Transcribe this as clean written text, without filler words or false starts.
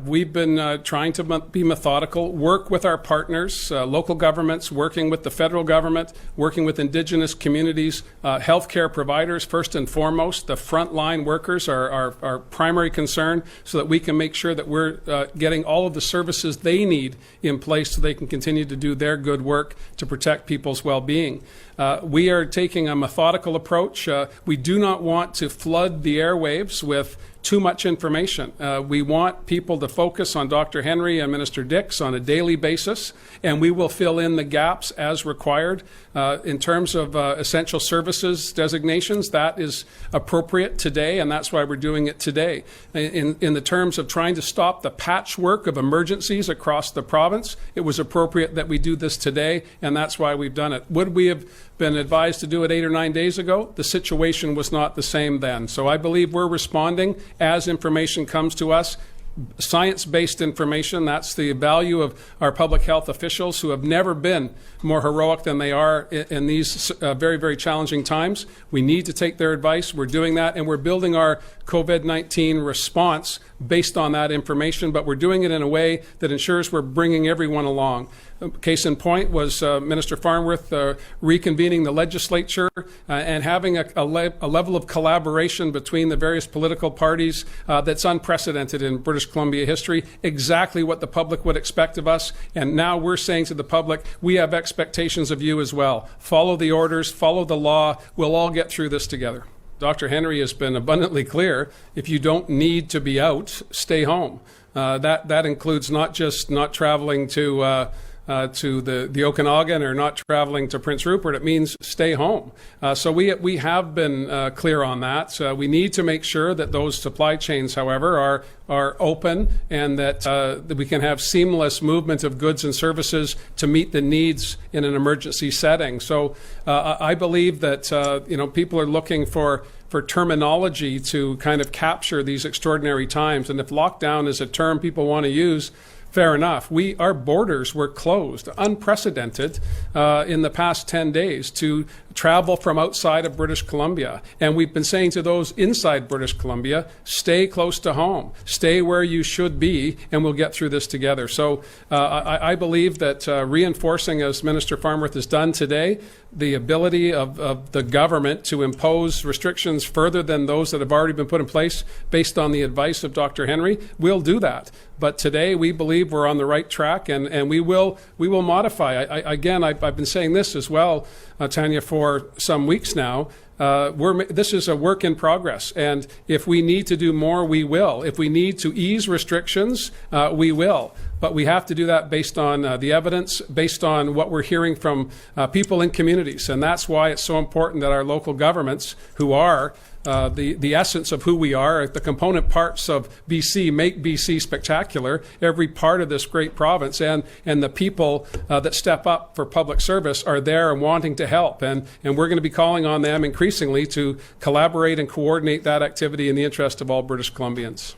We've been trying to be methodical, work with our partners, local governments, working with the federal government, working with Indigenous communities, healthcare providers first and foremost. The frontline workers are our primary concern, so that we can make sure that we're getting all of the services they need in place so they can continue to do their good work to protect people's well-being. We are taking a methodical approach. We do not want to flood the airwaves with too much information. We want people to focus on Dr. Henry and Minister Dix on a daily basis, and we will fill in the gaps as required. In terms of essential services designations, that is appropriate today, and that's why we're doing it today. In the terms of trying to stop the patchwork of emergencies across the province, it was appropriate that we do this today, and that's why we've done it. Would we have been advised to do it 8 or 9 days ago? The situation was not the same then. So I believe we're responding as information comes to us. Science-based information, that's the value of our public health officials, who have never been more heroic than they are in these very, very challenging times. We need to take their advice. We're doing that, and we're building our COVID-19 response based on that information, but we're doing it in a way that ensures we're bringing everyone along. Case in point was Minister Farnworth reconvening the legislature and having a level of collaboration between the various political parties that's unprecedented in British Columbia history, exactly what the public would expect of us. And now we're saying to the public, we have expectations of you as well. Follow the orders, follow the law. We'll all get through this together. Dr. Henry has been abundantly clear, if you don't need to be out, stay home. That includes not just not traveling to the Okanagan or not traveling to Prince Rupert. It means stay home. So we have been clear on that. We need to make sure that those supply chains, however, are open, and that we can have seamless movement of goods and services to meet the needs in an emergency setting. So I believe that people are looking for terminology to kind of capture these extraordinary times. And if lockdown is a term people want to use, fair enough. Our borders were closed, unprecedented in the past 10 days to travel from outside of British Columbia. And we've been saying to those inside British Columbia, stay close to home, stay where you should be, and we'll get through this together. So I believe that reinforcing, as Minister Farnworth has done today, the ability of the government to impose restrictions further than those that have already been put in place based on the advice of Dr. Henry, we'll do that. But today we believe we're on the right track, and we will modify. I've been saying this as well, Tanya, for some weeks now. This is a work in progress, and if we need to do more, we will. If we need to ease restrictions, we will. But we have to do that based on the evidence, based on what we're hearing from people in communities. And that's why it's so important that our local governments, who are the essence of who we are, the component parts of BC, make BC spectacular, every part of this great province, and the people that step up for public service are there and wanting to help. And we're going to be calling on them increasingly to collaborate and coordinate that activity in the interest of all British Columbians.